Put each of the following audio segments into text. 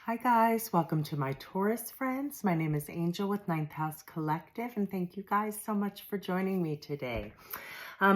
Hi guys, welcome to my Taurus friends. My name is Angel with Ninth House Collective, and thank you guys so much for joining me today.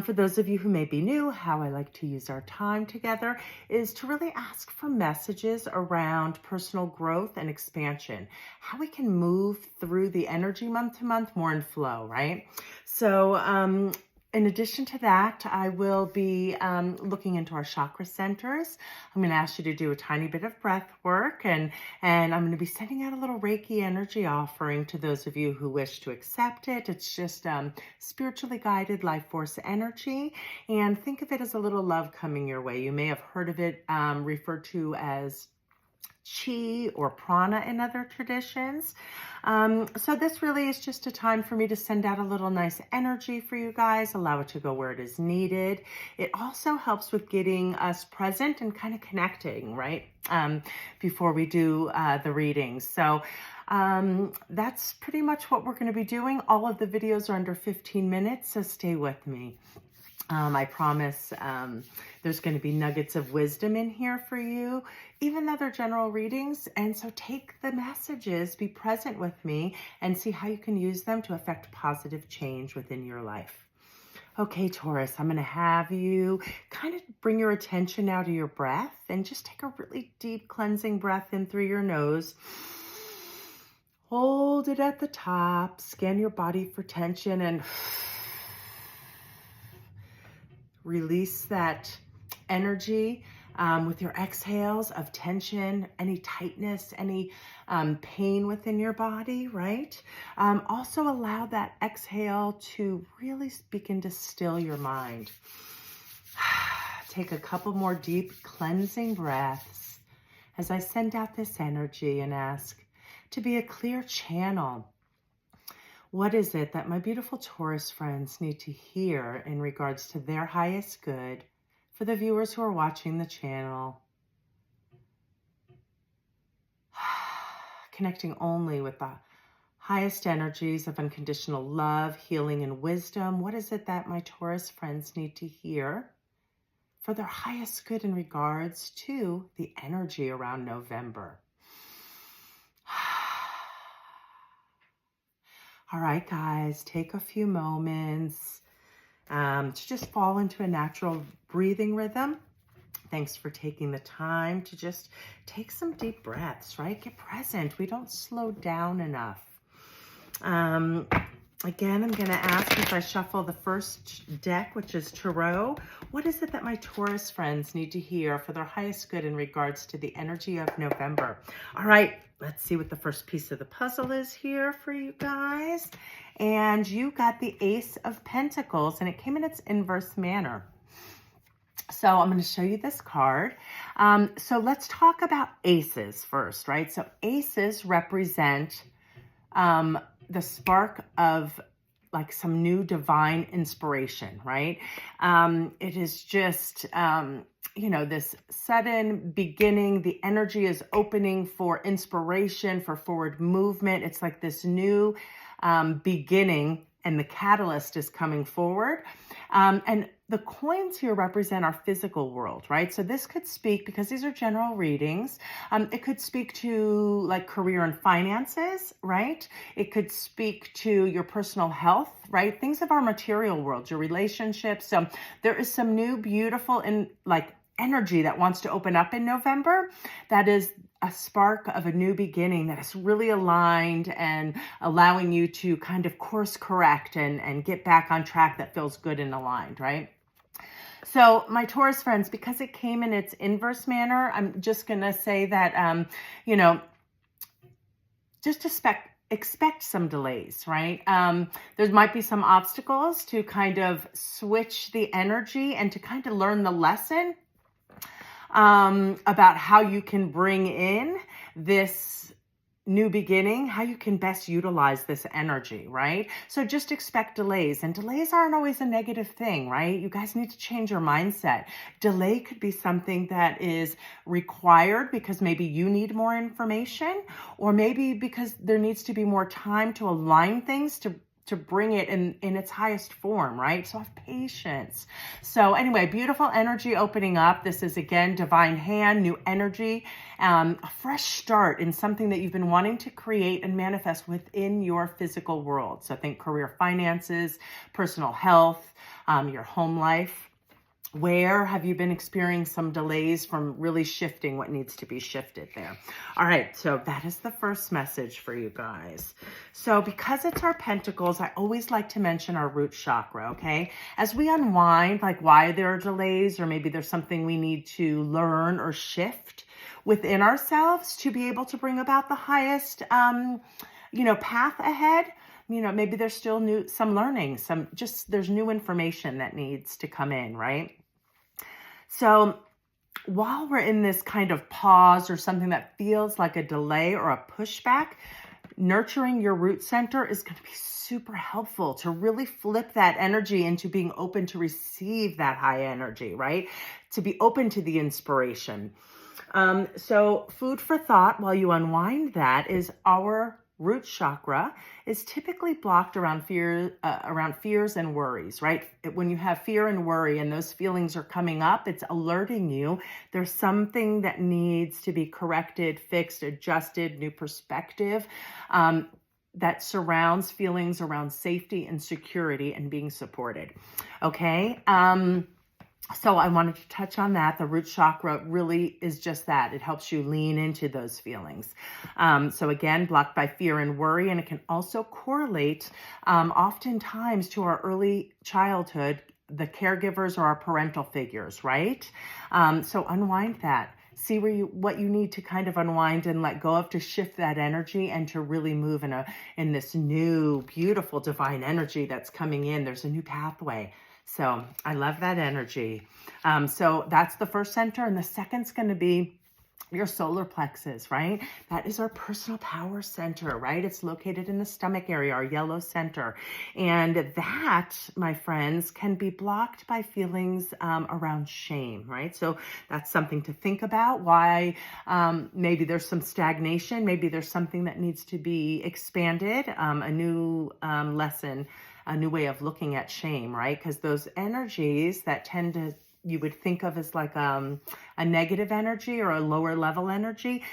For those of you who may be new, how I like to use our time together is to really ask for messages around personal growth and expansion, how we can move through the energy month to month more in flow, right? So, in addition to that, I will be looking into our chakra centers. I'm going to ask you to do a tiny bit of breath work, and I'm going to be sending out a little Reiki energy offering to those of you who wish to accept it. It's just spiritually guided life force energy, and think of it as a little love coming your way. You may have heard of it referred to as chi or prana in other traditions. So this really is just a time for me to send out a little nice energy for you guys, allow it to go where it is needed. It also helps with getting us present and kind of connecting, right? Before we do the readings. So that's pretty much what we're going to be doing. All of the videos are under 15 minutes, so stay with me. I promise there's going to be nuggets of wisdom in here for you, even though they're general readings. And so take the messages, be present with me, and see how you can use them to affect positive change within your life. Okay, Taurus, I'm going to have you kind of bring your attention now to your breath and just take a really deep cleansing breath in through your nose. Hold it at the top, scan your body for tension, and release that energy with your exhales of tension, any tightness, any pain within your body, right? Also allow that exhale to really begin to still your mind. Take a couple more deep cleansing breaths as I send out this energy and ask to be a clear channel. What is it that my beautiful Taurus friends need to hear in regards to their highest good for the viewers who are watching the channel? Connecting only with the highest energies of unconditional love, healing, and wisdom. What is it that my Taurus friends need to hear for their highest good in regards to the energy around November? All right, guys, take a few moments to just fall into a natural breathing rhythm. Thanks for taking the time to just take some deep breaths, right? Get present. We don't slow down enough. Again, I'm going to ask if I shuffle the first deck, which is Tarot, what is it that my Taurus friends need to hear for their highest good in regards to the energy of November? All right, let's see what the first piece of the puzzle is here for you guys. And you got the Ace of Pentacles, and it came in its inverse manner. So I'm going to show you this card. So let's talk about aces first, right? So aces represent the spark of like some new divine inspiration, right? It is just, this sudden beginning. The energy is opening for inspiration, for forward movement. It's like this new beginning, and the catalyst is coming forward. And the coins here represent our physical world, right? So this could speak, because these are general readings, it could speak to like career and finances, right? It could speak to your personal health, right? Things of our material world, your relationships. So there is some new beautiful energy that wants to open up in November. That is a spark of a new beginning that is really aligned and allowing you to kind of course correct and get back on track that feels good and aligned, right? So my Taurus friends, because it came in its inverse manner, I'm just going to say that, just expect some delays, right? There might be some obstacles to kind of switch the energy and to kind of learn the lesson about how you can bring in this new beginning, how you can best utilize this energy, right? So just expect delays, and delays aren't always a negative thing, right? You guys need to change your mindset. Delay could be something that is required because maybe you need more information, or maybe because there needs to be more time to align things to bring it in its highest form, right? So have patience. So anyway, beautiful energy opening up. This is, again, divine hand, new energy, a fresh start in something that you've been wanting to create and manifest within your physical world. So think career, finances, personal health, your home life. Where have you been experiencing some delays from really shifting what needs to be shifted there? All right, so that is the first message for you guys. So because it's our pentacles, I always like to mention our root chakra, okay? As we unwind, like why there are delays, or maybe there's something we need to learn or shift within ourselves to be able to bring about the highest, path ahead. Maybe there's still some learning, there's new information that needs to come in, right? So while we're in this kind of pause or something that feels like a delay or a pushback, nurturing your root center is going to be super helpful to really flip that energy into being open to receive that high energy, right? To be open to the inspiration. So food for thought while you unwind that is our root chakra is typically blocked around fears and worries, right? When you have fear and worry and those feelings are coming up, it's alerting you there's something that needs to be corrected, fixed, adjusted, new perspective that surrounds feelings around safety and security and being supported. Okay. So I wanted to touch on that. The root chakra really is just that. It helps you lean into those feelings. So again, blocked by fear and worry, and it can also correlate oftentimes to our early childhood, the caregivers or our parental figures, right? So unwind that. See what you need to kind of unwind and let go of to shift that energy and to really move in this new, beautiful divine energy that's coming in. There's a new pathway. So I love that energy. So that's the first center. And the second's going to be your solar plexus, right? That is our personal power center, right? It's located in the stomach area, our yellow center. And that, my friends, can be blocked by feelings around shame, right? So that's something to think about. Why maybe there's some stagnation. Maybe there's something that needs to be expanded, a new lesson, a new way of looking at shame, right? Because those energies that you would think of as like a negative energy or a lower level energy,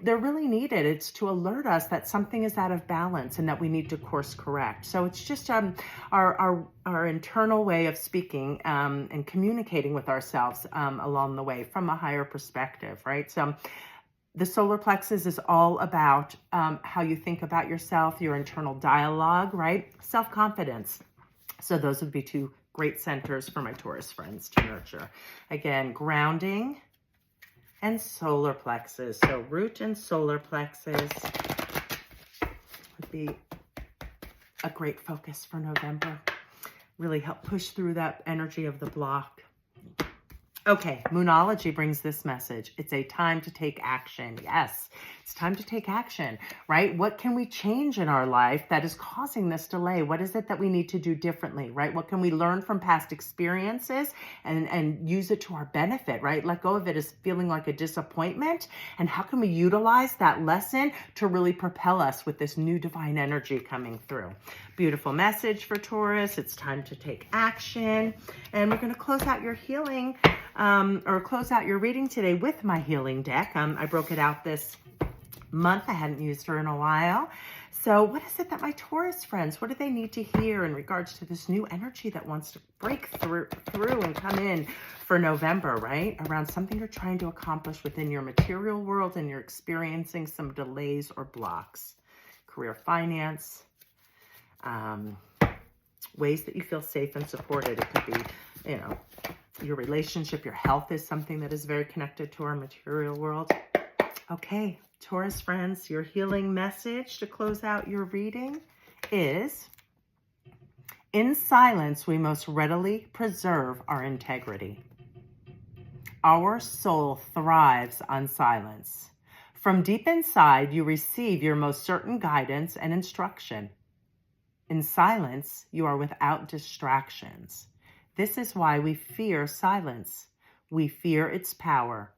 they're really needed. It's to alert us that something is out of balance and that we need to course correct. So it's just our internal way of speaking and communicating with ourselves along the way from a higher perspective, right? So the solar plexus is all about how you think about yourself, your internal dialogue, right? Self-confidence. So those would be two great centers for my Taurus friends to nurture. Again, grounding and solar plexus. So root and solar plexus would be a great focus for November. Really help push through that energy of the block. Okay, Moonology brings this message. It's a time to take action. Yes, it's time to take action, right? What can we change in our life that is causing this delay? What is it that we need to do differently, right? What can we learn from past experiences and use it to our benefit, right? Let go of it as feeling like a disappointment. And how can we utilize that lesson to really propel us with this new divine energy coming through? Beautiful message for Taurus. It's time to take action. And we're going to close out your healing or close out your reading today with my healing deck. I broke it out this month. I hadn't used her in a while. So what is it that my Taurus friends, what do they need to hear in regards to this new energy that wants to break through and come in for November, right? Around something you're trying to accomplish within your material world and you're experiencing some delays or blocks. Career, finance, ways that you feel safe and supported. It could be, your relationship, your health is something that is very connected to our material world. Okay, Taurus friends, your healing message to close out your reading is, in silence, we most readily preserve our integrity. Our soul thrives on silence. From deep inside, you receive your most certain guidance and instruction. In silence, you are without distractions. This is why we fear silence. We fear its power.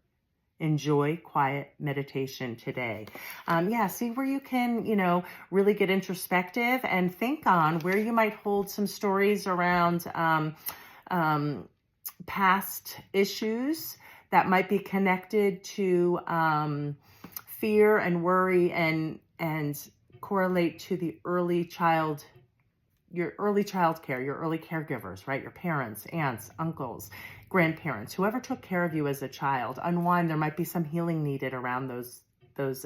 enjoy quiet meditation today. Yeah, see where you can, really get introspective and think on where you might hold some stories around past issues that might be connected to fear and worry and correlate to the your early child care, your early caregivers, right? Your parents, aunts, uncles, grandparents, whoever took care of you as a child. Unwind. There might be some healing needed around those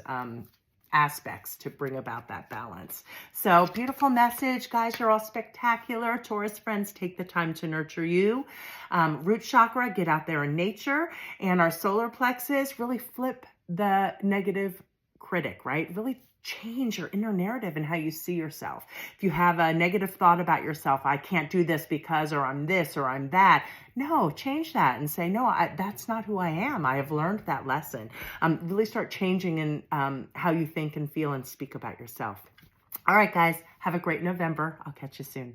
aspects to bring about that balance. So beautiful message, guys. You're all spectacular. Taurus friends, take the time to nurture you. Root chakra, get out there in nature. And our solar plexus, really flip the negative critic, right? Really change your inner narrative and how you see yourself. If you have a negative thought about yourself, I can't do this because, or I'm this, or I'm that. No, change that and say, no, that's not who I am. I have learned that lesson. Really start changing in how you think and feel and speak about yourself. All right, guys, have a great November. I'll catch you soon.